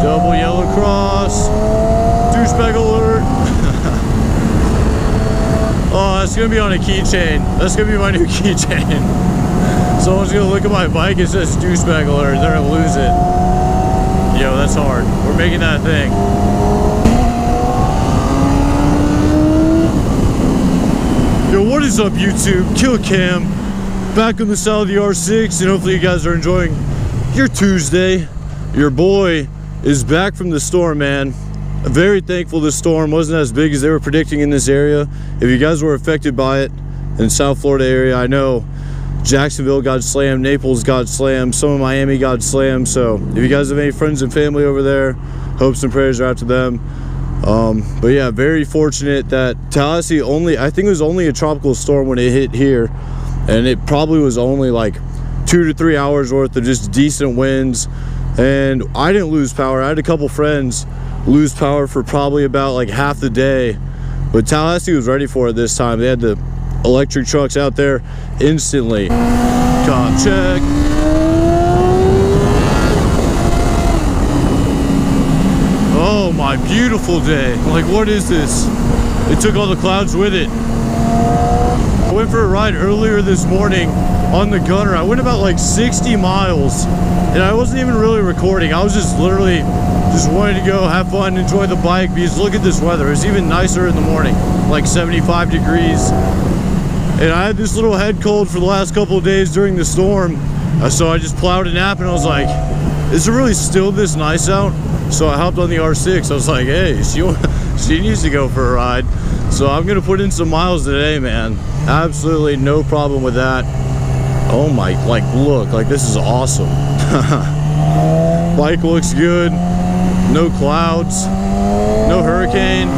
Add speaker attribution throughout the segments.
Speaker 1: Double yellow cross. Douchebag alert. Oh, that's gonna be on a keychain. That's gonna be my new keychain. Someone's gonna look at my bike, it says douchebag alert, they're gonna lose it. Yo, that's hard. We're making that thing. Yo, what is up, YouTube? Kill Cam, back on the side of the R6, and hopefully you guys are enjoying your Tuesday. Your boy is back from the storm, man. Very thankful the storm wasn't as big as they were predicting in this area. If you guys were affected by it in South Florida area, I know Jacksonville got slammed, Naples got slammed, some of Miami got slammed. So if you guys have any friends and family over there, hopes and prayers are out to them. But yeah, very fortunate that Tallahassee I think it was only a tropical storm when it hit here, and it probably was only like 2 to 3 hours worth of just decent winds. And I didn't lose power. I had a couple friends lose power for probably about like half the day, but Tallahassee was ready for it this time. They had the electric trucks out there instantly. Cop check. Oh, my beautiful day. Like, what is this? It took all the clouds with it. I went for a ride earlier this morning on the Gunner. I went about like 60 miles and I wasn't even really recording. I was just literally just wanting to go have fun, enjoy the bike, because look at this weather. It's even nicer in the morning, like 75 degrees. And I had this little head cold for the last couple of days during the storm. So I just plowed a nap and I was like, is it really still this nice out? So I hopped on the R6. I was like, hey, she needs to go for a ride. So I'm gonna put in some miles today, man. Absolutely no problem with that. Oh my, like, look, like, this is awesome. Bike looks good. No clouds, no hurricane.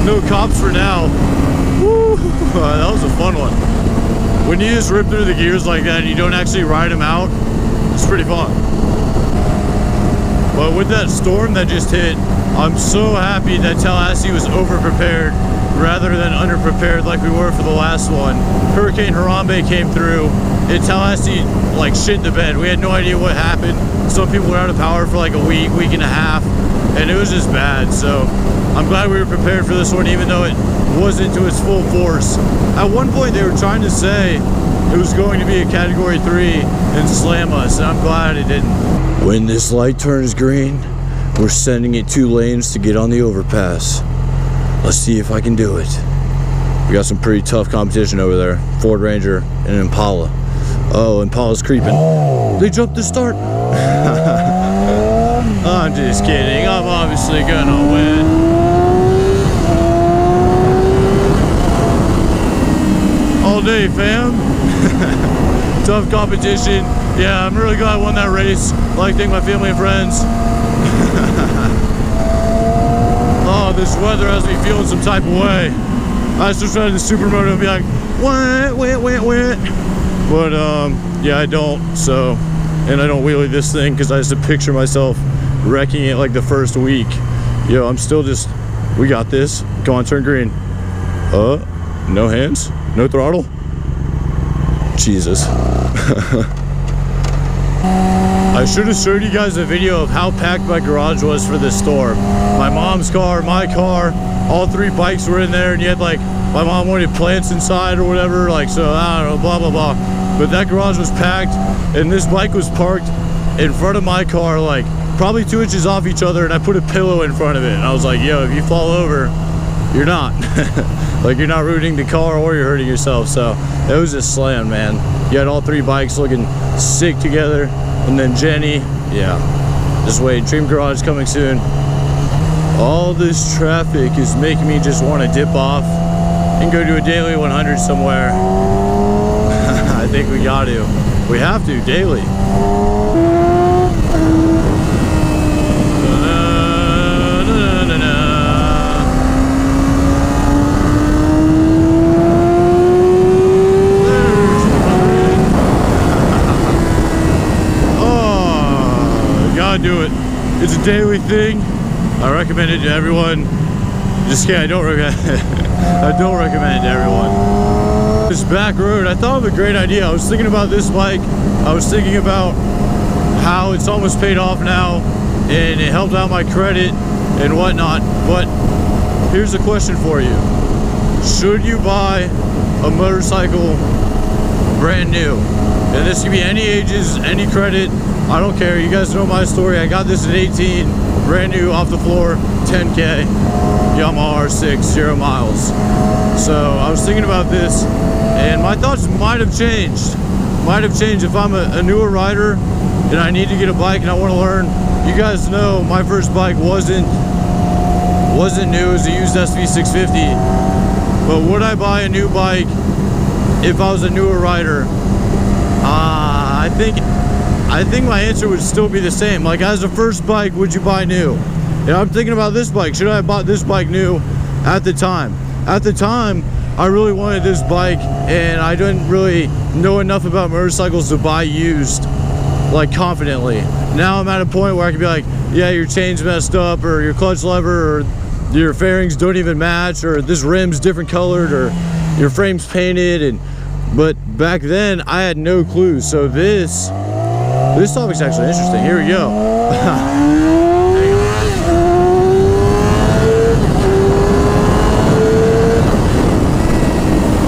Speaker 1: No cops for now. Woo, that was a fun one. When you just rip through the gears like that and you don't actually ride them out, it's pretty fun. But with that storm that just hit, I'm so happy that Tallahassee was over-prepared rather than underprepared like we were for the last one. Hurricane Harambe came through. In Tallahassee, like, shit the bed. We had no idea what happened. Some people were out of power for like a week and a half, and it was just bad. So I'm glad we were prepared for this one, even though it wasn't to its full force. At one point they were trying to say it was going to be a category 3 and slam us, and I'm glad it didn't. When this light turns green, we're sending it 2 lanes to get on the overpass. Let's see if I can do it. We got some pretty tough competition over there. Ford Ranger and an Impala. Oh, Impala's creeping. They jumped the start. I'm just kidding. I'm obviously gonna win. All day, fam. Tough competition. Yeah, I'm really glad I won that race. I'd like to thank my family and friends. Oh, this weather has me feeling some type of way. I was just trying to supermoto and be like, what? But yeah, I don't. So, and I don't wheelie this thing because I used to picture myself wrecking it like the first week. Yo, I'm still just, we got this. Come on, turn green. No hands, no throttle. Jesus. I should have showed you guys a video of how packed my garage was for this storm. My mom's car, my car, all 3 bikes were in there, and you had like, my mom wanted plants inside or whatever, like, so I don't know, blah, blah, blah. But that garage was packed, and this bike was parked in front of my car, like probably 2 inches off each other, and I put a pillow in front of it. And I was like, yo, if you fall over, you're not. Like, you're not ruining the car or you're hurting yourself. So it was just slammed, man. You had all 3 bikes looking sick together. And then Jenny, yeah, just wait, Dream Garage coming soon. All this traffic is making me just want to dip off and go to a daily 100 somewhere. I think we got to. We have to, daily. Do it. It's a daily thing. I recommend it to everyone. Just kidding, I don't recommend it to everyone. This back road, I thought of a great idea. I was thinking about this bike. I was thinking about how it's almost paid off now and it helped out my credit and whatnot. But here's a question for you. Should you buy a motorcycle brand new? And this can be any ages, any credit, I don't care. You guys know my story. I got this at 18, brand new, off the floor, 10K, Yamaha R6, 0 miles. So I was thinking about this, and my thoughts might have changed. Might have changed if I'm a newer rider and I need to get a bike and I want to learn. You guys know my first bike wasn't new. It was a used SV650. But would I buy a new bike if I was a newer rider? I think my answer would still be the same. Like, as a first bike, would you buy new? And I'm thinking about this bike. Should I have bought this bike new at the time? At the time, I really wanted this bike, and I didn't really know enough about motorcycles to buy used, like, confidently. Now I'm at a point where I can be like, yeah, your chain's messed up, or your clutch lever, or your fairings don't even match, or this rim's different colored, or your frame's painted. But back then I had no clue. So this topic's actually interesting. Here we go.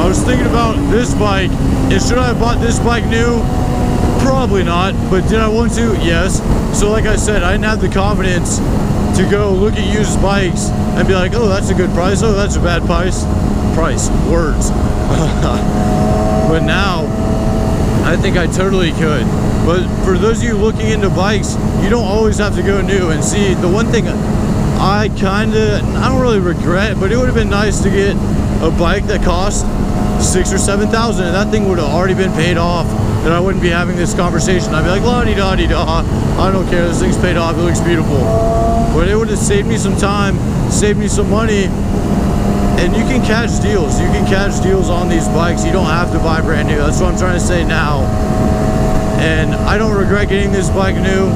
Speaker 1: I was thinking about this bike, and should I have bought this bike new? Probably not. But did I want to? Yes. So like I said, I didn't have the confidence to go look at used bikes and be like, oh, that's a good price, oh, that's a bad price. Words. But now I think I totally could. But for those of you looking into bikes, you don't always have to go new. And see, the one thing I don't really regret, but it would have been nice to get a bike that cost $6,000 or $7,000, and that thing would have already been paid off, and I wouldn't be having this conversation. I'd be like, la-di-da-di-da, I don't care, this thing's paid off, it looks beautiful. But it would have saved me some time, saved me some money. And you can catch deals. You can catch deals on these bikes. You don't have to buy brand new. That's what I'm trying to say now. And I don't regret getting this bike new.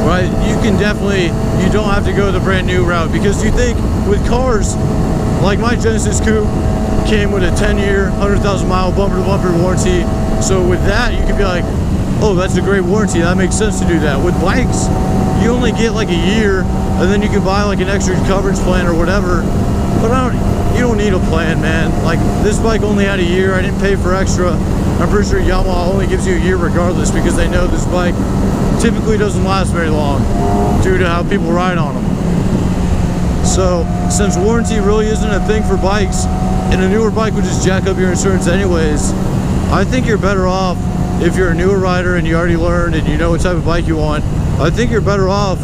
Speaker 1: Right? You can definitely, you don't have to go the brand new route, because you think with cars, like my Genesis Coupe came with a 10-year, 100,000 mile bumper to bumper warranty. So with that, you could be like, oh, that's a great warranty. That makes sense to do that. With bikes, you only get like a year, and then you can buy like an extra coverage plan or whatever. But you don't need a plan, man. Like, this bike only had a year. I didn't pay for extra. I'm pretty sure Yamaha only gives you a year regardless, because they know this bike typically doesn't last very long due to how people ride on them. So since warranty really isn't a thing for bikes, and a newer bike would just jack up your insurance anyways, I think you're better off, if you're a newer rider and you already learned and you know what type of bike you want, I think you're better off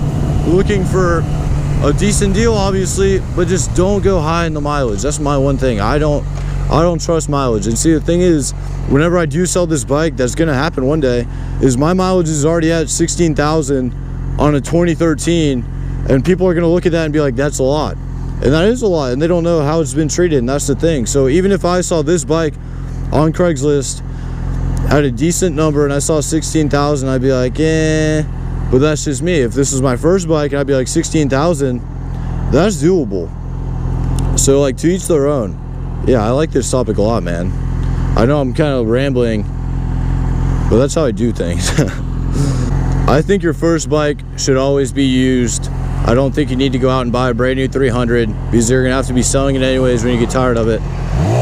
Speaker 1: looking for a decent deal, obviously, but just don't go high in the mileage. That's my one thing. I don't trust mileage. And see, the thing is, whenever I do sell this bike, that's gonna happen one day, is my mileage is already at 16,000 on a 2013, and people are gonna look at that and be like, that's a lot. And that is a lot, and they don't know how it's been treated, and that's the thing. So even if I saw this bike on Craigslist at a decent number and I saw 16,000, I'd be like, eh. But that's just me. If this is my first bike, I'd be like, 16,000, that's doable. So, like, to each their own. Yeah, I like this topic a lot, man. I know I'm kind of rambling, but that's how I do things. I think your first bike should always be used. I don't think you need to go out and buy a brand new 300, because you're gonna have to be selling it anyways when you get tired of it.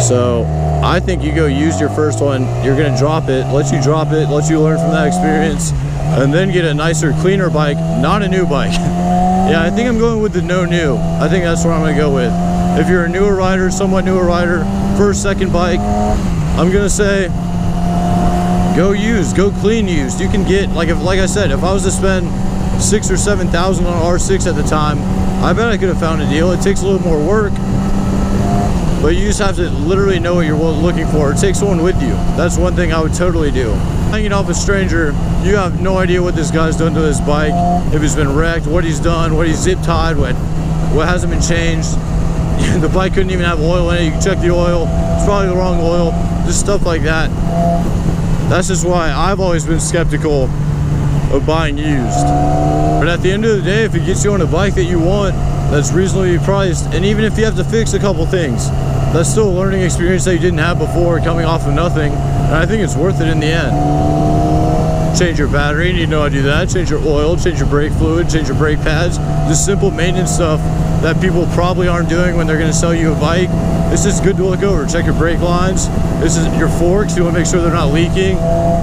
Speaker 1: So I think you go use your first one. You're gonna drop it, let you drop it, let you learn from that experience, and then get a nicer, cleaner bike, not a new bike. Yeah, I think I'm going with the no new. I think that's what I'm gonna go with. If you're a newer rider, somewhat newer rider, first, second bike, I'm gonna say go used, go clean used. You can get, like I said, if I was to spend $6,000 or $7,000 on an R6 at the time, I bet I could have found a deal. It takes a little more work, but you just have to literally know what you're looking for. Take someone with you. That's one thing I would totally do. Hanging off a stranger, you have no idea what this guy's done to his bike, if it's been wrecked, what he's done, what he's zip tied, what hasn't been changed. The bike couldn't even have oil in it. You can check the oil, it's probably the wrong oil, just stuff like that. That's just why I've always been skeptical of buying used. But at the end of the day, if it gets you on a bike that you want, that's reasonably priced, and even if you have to fix a couple things, that's still a learning experience that you didn't have before, coming off of nothing, and I think it's worth it in the end. Change your battery, you need to know how to do that. Change your oil, change your brake fluid, change your brake pads. Just simple maintenance stuff that people probably aren't doing when they're going to sell you a bike. It's just good to look over. Check your brake lines. This is your forks. You want to make sure they're not leaking.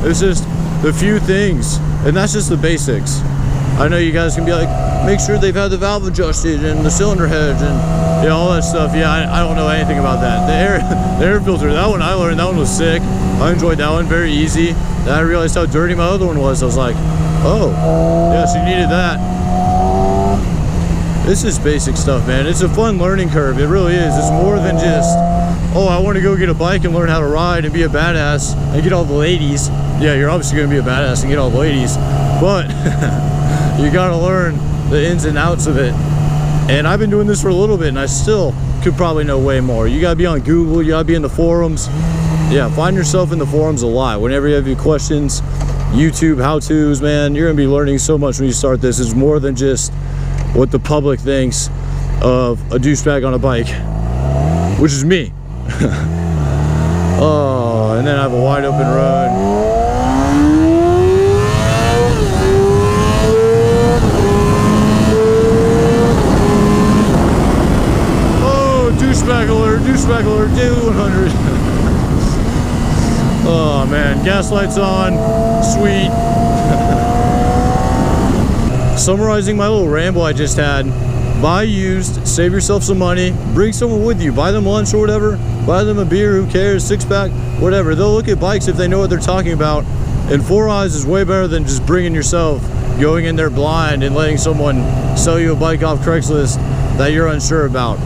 Speaker 1: It's just the few things, and that's just the basics. I know you guys can be like, make sure they've had the valve adjusted and the cylinder heads and all that stuff. Yeah, I don't know anything about that. The air filter, that one I learned, that one was sick. I enjoyed that one, very easy. Then I realized how dirty my other one was. I was like, oh, yes, you needed that. This is basic stuff, man. It's a fun learning curve. It really is. It's more than just, oh, I want to go get a bike and learn how to ride and be a badass and get all the ladies. Yeah, you're obviously going to be a badass and get all the ladies, but you got to learn the ins and outs of it. And I've been doing this for a little bit, and I still could probably know way more. You got to be on Google. You got to be in the forums. Yeah, find yourself in the forums a lot. Whenever you have your questions, YouTube how-tos, man, you're going to be learning so much when you start this. It's more than just what the public thinks of a douchebag on a bike, which is me. Oh, and then I have a wide open road. Oh, douchebag alert, daily 100. Oh man, gas lights on, sweet. Summarizing my little ramble I just had, buy used, save yourself some money, bring someone with you, buy them lunch or whatever, buy them a beer, who cares, 6-pack, whatever. They'll look at bikes if they know what they're talking about, and 4 eyes is way better than just bringing yourself, going in there blind and letting someone sell you a bike off Craigslist that you're unsure about.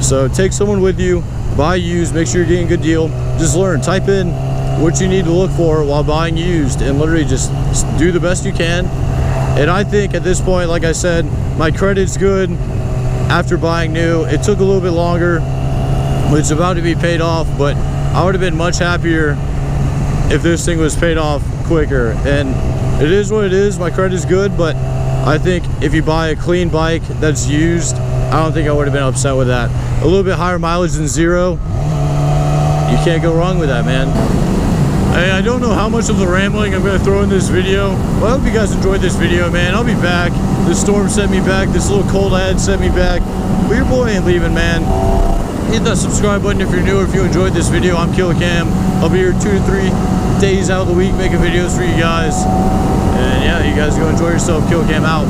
Speaker 1: So take someone with you, buy used, make sure you're getting a good deal, just learn, type in what you need to look for while buying used, and literally just do the best you can. And I think at this point, like I said, my credit's good after buying new. It took a little bit longer, but it's about to be paid off, but I would have been much happier if this thing was paid off quicker. And it is what it is. My credit's good, but I think if you buy a clean bike that's used, I don't think I would have been upset with that. A little bit higher mileage than 0, you can't go wrong with that, man. Hey, I don't know how much of the rambling I'm going to throw in this video. Well, I hope you guys enjoyed this video, man. I'll be back. This storm sent me back. This little cold I had sent me back. But your boy ain't leaving, man. Hit that subscribe button if you're new or if you enjoyed this video. I'm Cam. I'll be here 2 to 3 days out of the week making videos for you guys. And yeah, you guys go enjoy yourself. Cam out.